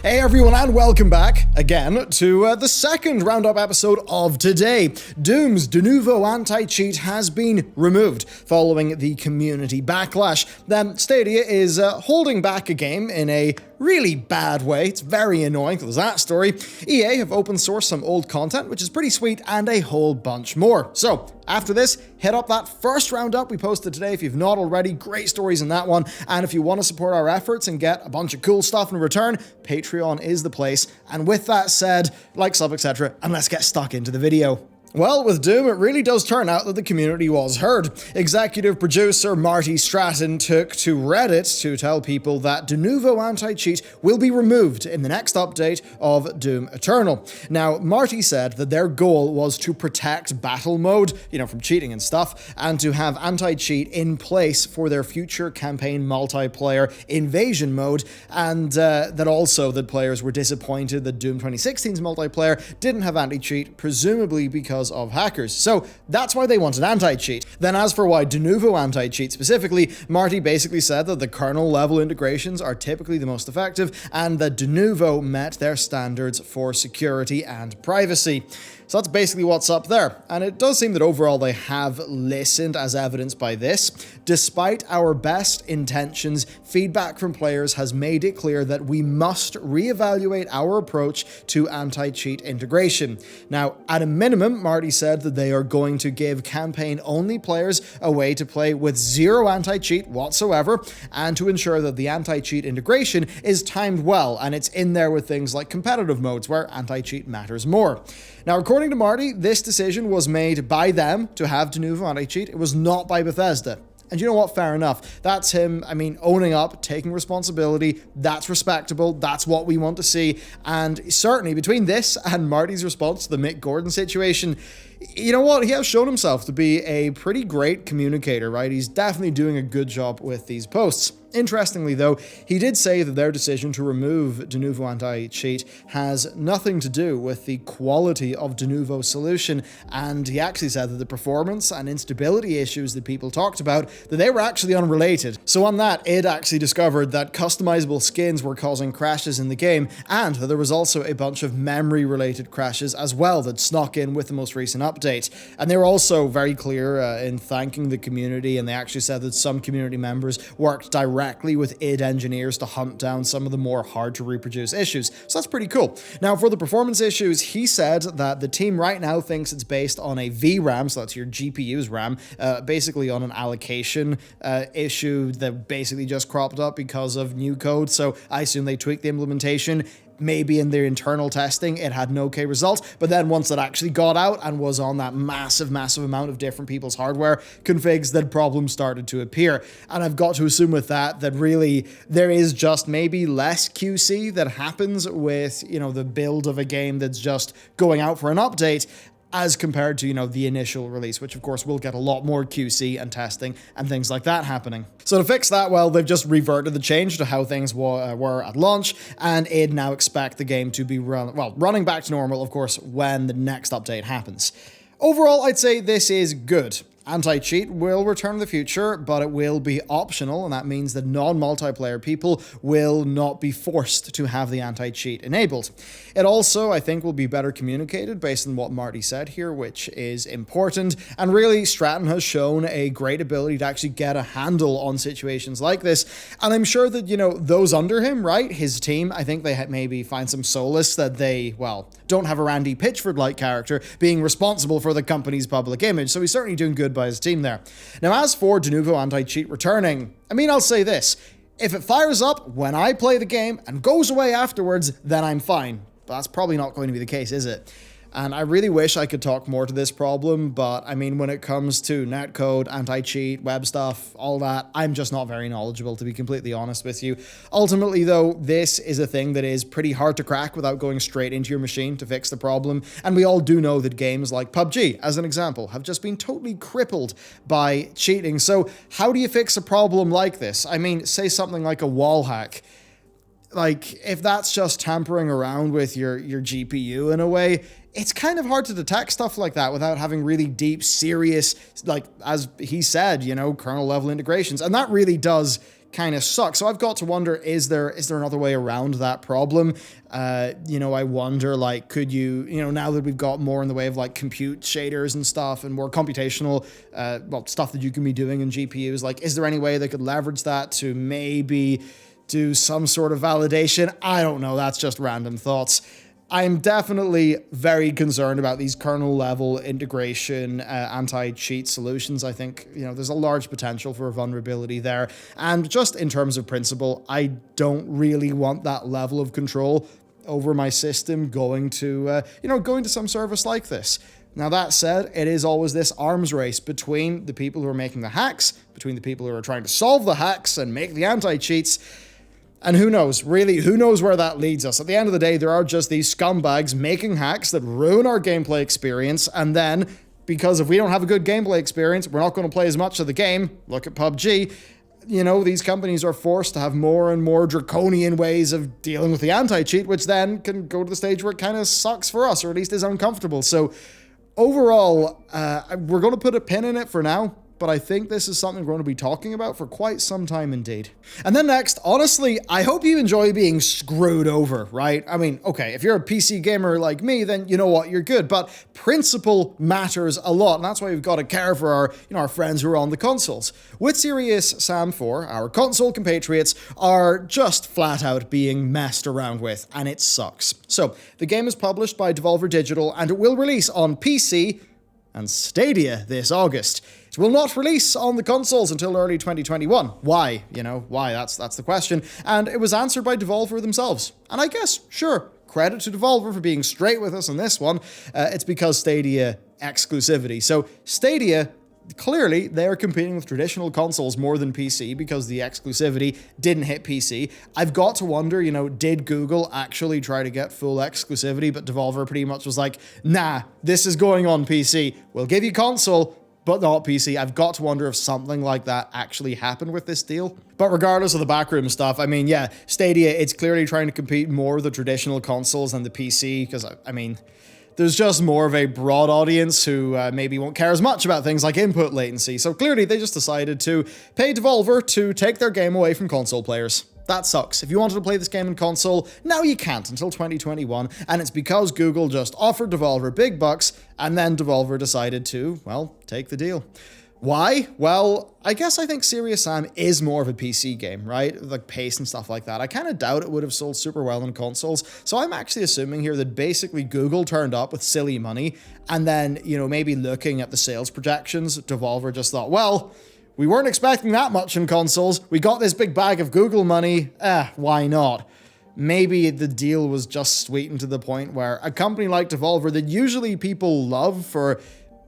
Hey everyone, and welcome back again to the second roundup episode of today. Doom's Denuvo Anti Cheat has been removed following the community backlash. Then Stadia is holding back a game in a really bad way. It's very annoying. There's that story. EA have open sourced some old content, which is pretty sweet, and a whole bunch more. So after this, hit up that first roundup we posted today if you've not already. Great stories in that one. And if you want to support our efforts and get a bunch of cool stuff in return, Patreon is the place. And with that said, like, sub, etc., and let's get stuck into the video. Well, with Doom, it really does turn out that the community was heard. Executive producer Marty Stratton took to Reddit to tell people that Denuvo Anti Cheat will be removed in the next update of Doom Eternal. Now, Marty said that their goal was to protect battle mode, from cheating and stuff, and to have anti-cheat in place for their future campaign multiplayer invasion mode, and that also that players were disappointed that Doom 2016's multiplayer didn't have anti-cheat, presumably because of hackers. So that's why they wanted anti-cheat. Then as for why Denuvo anti-cheat specifically, Marty basically said that the kernel level integrations are typically the most effective and that Denuvo met their standards for security and privacy. So that's basically what's up there. And it does seem that overall they have listened, as evidenced by this. Despite our best intentions, feedback from players has made it clear that we must reevaluate our approach to anti-cheat integration. Now, at a minimum, Marty said that they are going to give campaign-only players a way to play with zero anti-cheat whatsoever, and to ensure that the anti-cheat integration is timed well, and it's in there with things like competitive modes where anti-cheat matters more. Now, according to Marty, this decision was made by them to have Denuvo Anti-Cheat. It was not by Bethesda. And you know what? Fair enough. That's him, owning up, taking responsibility. That's respectable. That's what we want to see. And certainly between this and Marty's response to the Mick Gordon situation, you know what? He has shown himself to be a pretty great communicator, right? He's definitely doing a good job with these posts. Interestingly, though, he did say that their decision to remove Denuvo Anti-Cheat has nothing to do with the quality of Denuvo's solution, and he actually said that the performance and instability issues that people talked about, that they were actually unrelated. So on that, id actually discovered that customizable skins were causing crashes in the game, and that there was also a bunch of memory-related crashes as well that snuck in with the most recent update. And they were also very clear in thanking the community, and they actually said that some community members worked directly with id engineers to hunt down some of the more hard to reproduce issues. So that's pretty cool. Now, for the performance issues, he said that the team right now thinks it's based on a VRAM, so that's your GPU's RAM, basically on an allocation issue that basically just cropped up because of new code. So I assume they tweaked the implementation. Maybe in their internal testing, it had an okay result, but then once it actually got out and was on that massive amount of different people's hardware configs, then problems started to appear. And I've got to assume with that really there is just maybe less QC that happens with, the build of a game that's just going out for an update, as compared to, the initial release, which of course will get a lot more QC and testing and things like that happening. So to fix that, well, they've just reverted the change to how things were at launch, and id now expect the game to be running back to normal, of course, when the next update happens. Overall, I'd say this is good. Anti-cheat will return in the future, but it will be optional, and that means that non-multiplayer people will not be forced to have the anti-cheat enabled. It also, I think, will be better communicated based on what Marty said here, which is important, and really Stratton has shown a great ability to actually get a handle on situations like this, and I'm sure that, those under him, right, his team, I think they maybe find some solace that they, don't have a Randy Pitchford-like character being responsible for the company's public image, so he's certainly doing good by his team there. Now, as for Denuvo Anti-Cheat returning, I'll say this. If it fires up when I play the game and goes away afterwards, then I'm fine. But that's probably not going to be the case, is it? And I really wish I could talk more to this problem, but when it comes to netcode, anti-cheat, web stuff, all that, I'm just not very knowledgeable, to be completely honest with you. Ultimately, though, this is a thing that is pretty hard to crack without going straight into your machine to fix the problem. And we all do know that games like PUBG, as an example, have just been totally crippled by cheating. So how do you fix a problem like this? Say something like a wall hack. If that's just tampering around with your GPU in a way, it's kind of hard to detect stuff like that without having really deep, serious, as he said, kernel level integrations. And that really does kind of sucks. So I've got to wonder, is there another way around that problem? I wonder, like, could you, now that we've got more in the way of like compute shaders and stuff and more computational, stuff that you can be doing in GPUs, like, is there any way they could leverage that to maybe do some sort of validation? I don't know. That's just random thoughts. I'm definitely very concerned about these kernel level integration anti-cheat solutions. I think, there's a large potential for a vulnerability there. And just in terms of principle, I don't really want that level of control over my system going to some service like this. Now, that said, it is always this arms race between the people who are making the hacks, between the people who are trying to solve the hacks and make the anti-cheats. And who knows where that leads us. At the end of the day, there are just these scumbags making hacks that ruin our gameplay experience. And then, because if we don't have a good gameplay experience, we're not going to play as much of the game. Look at PUBG. These companies are forced to have more and more draconian ways of dealing with the anti-cheat, which then can go to the stage where it kind of sucks for us, or at least is uncomfortable. So overall, we're going to put a pin in it for now. But I think this is something we're going to be talking about for quite some time indeed. And then next, honestly, I hope you enjoy being screwed over, right? I mean, okay, if you're a PC gamer like me, then you know what, you're good. But principle matters a lot, and that's why we've got to care for our friends who are on the consoles. With Serious Sam 4, our console compatriots are just flat out being messed around with, and it sucks. So, the game is published by Devolver Digital, and it will release on PC and Stadia this August. It will not release on the consoles until early 2021. Why? Why? That's the question. And it was answered by Devolver themselves. And I guess, sure, credit to Devolver for being straight with us on this one. It's because Stadia exclusivity. So Stadia, clearly, they're competing with traditional consoles more than PC because the exclusivity didn't hit PC. I've got to wonder, did Google actually try to get full exclusivity, but Devolver pretty much was like, nah, this is going on PC. We'll give you console, but not PC. I've got to wonder if something like that actually happened with this deal. But regardless of the backroom stuff, I mean, yeah, Stadia, it's clearly trying to compete more with the traditional consoles than the PC, because, I mean, there's just more of a broad audience who maybe won't care as much about things like input latency. So clearly they just decided to pay Devolver to take their game away from console players. That sucks. If you wanted to play this game in console, now you can't until 2021, and it's because Google just offered Devolver big bucks, and then Devolver decided to, take the deal. Why? Well, I think Serious Sam is more of a PC game, right? Like pace and stuff like that. I kind of doubt it would have sold super well on consoles. So I'm actually assuming here that basically Google turned up with silly money, and then, maybe looking at the sales projections, Devolver just thought, well, we weren't expecting that much in consoles. We got this big bag of Google money. Why not? Maybe the deal was just sweetened to the point where a company like Devolver that usually people love for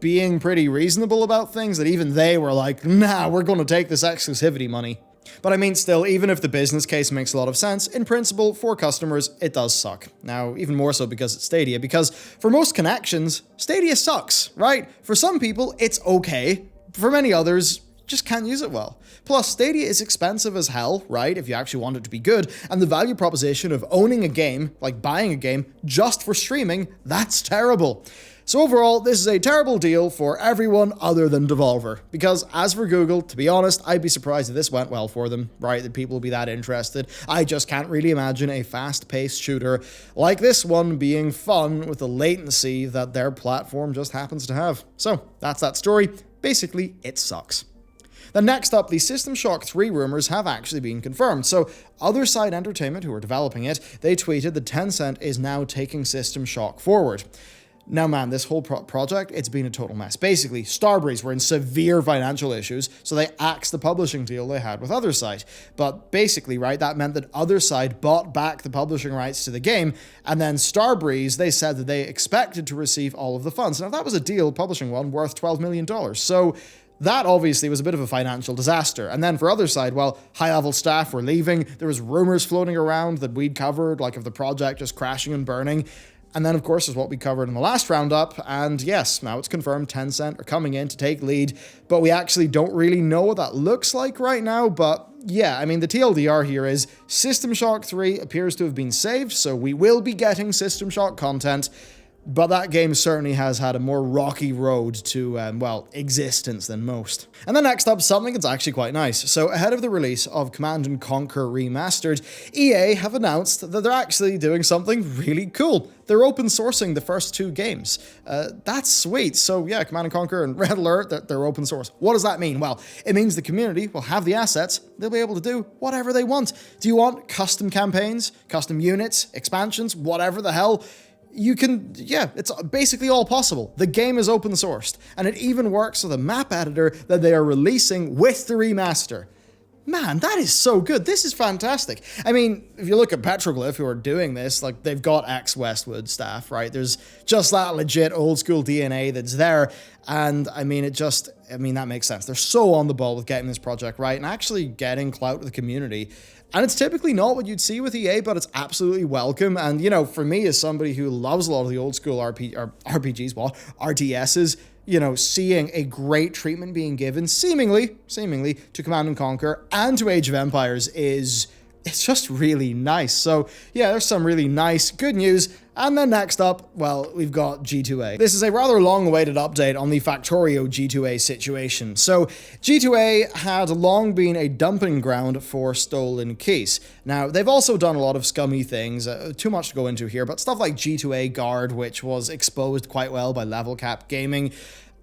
being pretty reasonable about things, that even they were like, nah, we're going to take this exclusivity money. But I mean, still, even if the business case makes a lot of sense, in principle, for customers, it does suck. Now, even more so because it's Stadia, because for most connections, Stadia sucks, right? For some people, it's okay. For many others, just can't use it well. Plus, Stadia is expensive as hell, right, if you actually want it to be good, and the value proposition of owning a game, like buying a game, just for streaming, that's terrible. So overall, this is a terrible deal for everyone other than Devolver. Because as for Google, to be honest, I'd be surprised if this went well for them, right, that people will be that interested. I just can't really imagine a fast-paced shooter like this one being fun with the latency that their platform just happens to have. So, that's that story. Basically, it sucks. Then next up, the System Shock 3 rumors have actually been confirmed. So, Other Side Entertainment, who are developing it, they tweeted that Tencent is now taking System Shock forward. Now, man, this whole project, it's been a total mess. Basically, Starbreeze were in severe financial issues, so they axed the publishing deal they had with Other Side. But basically, right, that meant that Other Side bought back the publishing rights to the game, and then Starbreeze, they said that they expected to receive all of the funds. Now, that was a deal, publishing one, worth $12 million. So that obviously was a bit of a financial disaster. And then for Other Side, well, high-level staff were leaving. There was rumors floating around that we'd covered, like of the project just crashing and burning. And then, of course, is what we covered in the last roundup. And yes, now it's confirmed Tencent are coming in to take lead. But we actually don't really know what that looks like right now. But yeah, I mean, the TLDR here is System Shock 3 appears to have been saved. So we will be getting System Shock content. but that game certainly has had a more rocky road to, well, existence than most. And then next up, something that's actually quite nice. So ahead of the release of Command & Conquer Remastered, EA have announced that they're actually doing something really cool. They're open sourcing the first 2 games. That's sweet. So yeah, Command & Conquer and Red Alert, they're open source. What does that mean? Well, it means the community will have the assets. They'll be able to do whatever they want. Do you want custom campaigns, custom units, expansions, whatever the hell? You can, yeah, it's basically all possible. The game is open sourced, and it even works with a map editor that they are releasing with the remaster. Man, that is so good. This is fantastic. I mean, if you look at Petroglyph, who are doing this, like, they've got ex-Westwood staff, right? There's just that legit old-school DNA that's there, and I mean, that makes sense. They're so on the ball with getting this project right and actually getting clout with the community. And it's typically not what you'd see with EA, but it's absolutely welcome. And, you know, for me, as somebody who loves a lot of the old school RPGs, RTSs, you know, seeing a great treatment being given, seemingly, to Command & Conquer and to Age of Empires it's just really nice. So yeah, there's some really nice, good news. And then next up, well, we've got G2A. This is a rather long-awaited update on the Factorio G2A situation. So G2A had long been a dumping ground for stolen keys. Now, they've also done a lot of scummy things, too much to go into here, but stuff like G2A Guard, which was exposed quite well by Level Cap Gaming,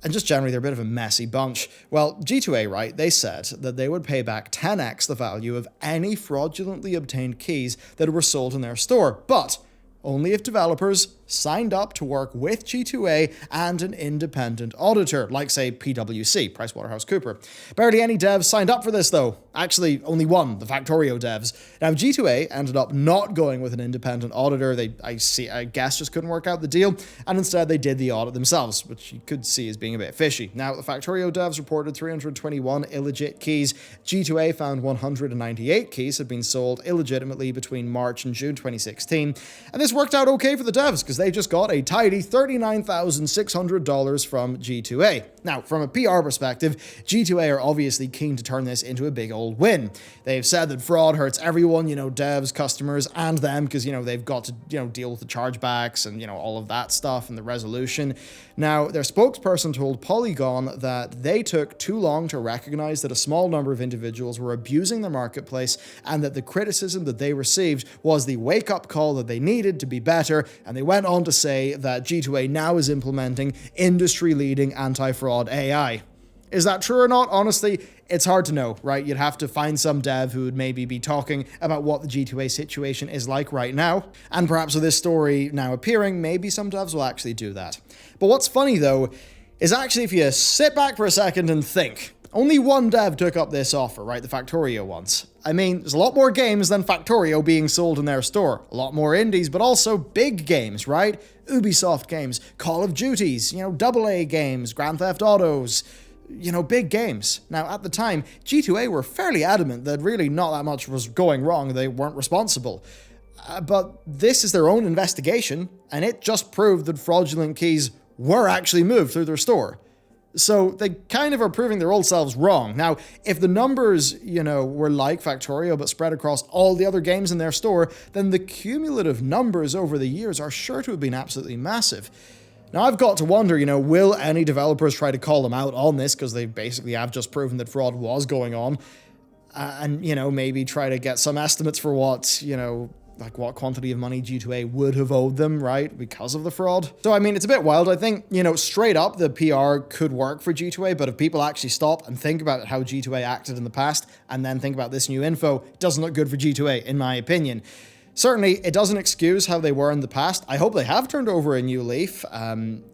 and just generally, they're a bit of a messy bunch. Well, G2A, right, they said that they would pay back 10x the value of any fraudulently obtained keys that were sold in their store, but only if developers signed up to work with G2A and an independent auditor, like, say, PwC, PricewaterhouseCoopers. Barely any devs signed up for this, though. Actually, only one, the Factorio devs. Now, G2A ended up not going with an independent auditor. I guess just couldn't work out the deal, and instead they did the audit themselves, which you could see as being a bit fishy. Now, the Factorio devs reported 321 illegit keys. G2A found 198 keys had been sold illegitimately between March and June 2016, and this worked out okay for the devs, because they just got a tidy $39,600 from G2A. Now, from a PR perspective, G2A are obviously keen to turn this into a big old win. They've said that fraud hurts everyone, you know, devs, customers, and them, because, you know, they've got to, you know, deal with the chargebacks and, you know, all of that stuff and the resolution. Now, their spokesperson told Polygon that they took too long to recognize that a small number of individuals were abusing the marketplace, and that the criticism that they received was the wake-up call that they needed to be better, and they went on to say that G2A now is implementing industry-leading anti-fraud AI. Is that true or not? Honestly, it's hard to know, right? You'd have to find some dev who would maybe be talking about what the G2A situation is like right now, and perhaps with this story now appearing, maybe some devs will actually do that. But what's funny, though, is actually if you sit back for a second and think, only one dev took up this offer, right? The Factorio ones. I mean, there's a lot more games than Factorio being sold in their store. A lot more indies, but also big games, right? Ubisoft games, Call of Duties, you know, AA games, Grand Theft Autos, you know, big games. Now, at the time, G2A were fairly adamant that really not that much was going wrong. They weren't responsible. But this is their own investigation, and it just proved that fraudulent keys were actually moved through their store. So they kind of are proving their old selves wrong. Now, if the numbers, you know, were like Factorio but spread across all the other games in their store, then the cumulative numbers over the years are sure to have been absolutely massive. Now, I've got to wonder, you know, will any developers try to call them out on this, because they basically have just proven that fraud was going on, and, you know, maybe try to get some estimates for what, you know, like what quantity of money G2A would have owed them, right, because of the fraud. So, I mean, it's a bit wild. I think, you know, straight up, the PR could work for G2A, but if people actually stop and think about how G2A acted in the past, and then think about this new info, it doesn't look good for G2A, in my opinion. Certainly, it doesn't excuse how they were in the past. I hope they have turned over a new leaf.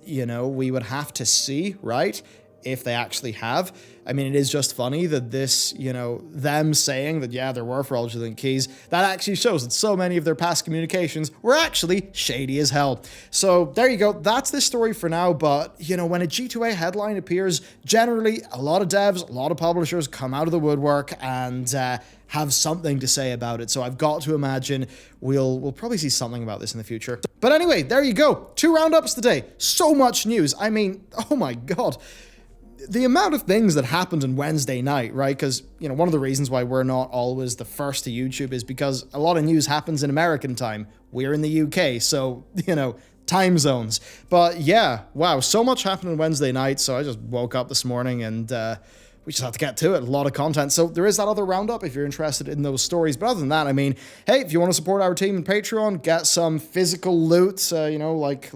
You know, we would have to see, right, if they actually have. I mean, it is just funny that this, you know, them saying that, yeah, there were fraudulent keys, that actually shows that so many of their past communications were actually shady as hell. So there you go. That's this story for now. But, you know, when a G2A headline appears, generally a lot of devs, a lot of publishers come out of the woodwork and have something to say about it. So I've got to imagine we'll probably see something about this in the future. But anyway, there you go. 2 roundups today. So much news. I mean, oh my God. The amount of things that happened on Wednesday night, right? Because, you know, one of the reasons why we're not always the first to YouTube is because a lot of news happens in American time. We're in the UK, so, you know, time zones. But yeah, wow, so much happened on Wednesday night, so I just woke up this morning and we just have to get to it. A lot of content. So there is that other roundup if you're interested in those stories. But other than that, I mean, hey, if you want to support our team on Patreon, get some physical loot, you know, like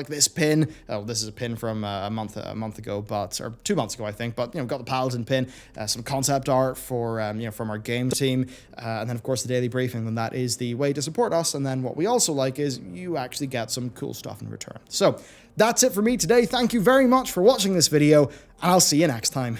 this pin. Oh, this is a pin from a month ago, or 2 months ago, I think. But, you know, got the Paladin pin, some concept art for, you know, from our game team. And then, of course, the daily briefing. And that is the way to support us. And then what we also like is you actually get some cool stuff in return. So that's it for me today. Thank you very much for watching this video, and I'll see you next time.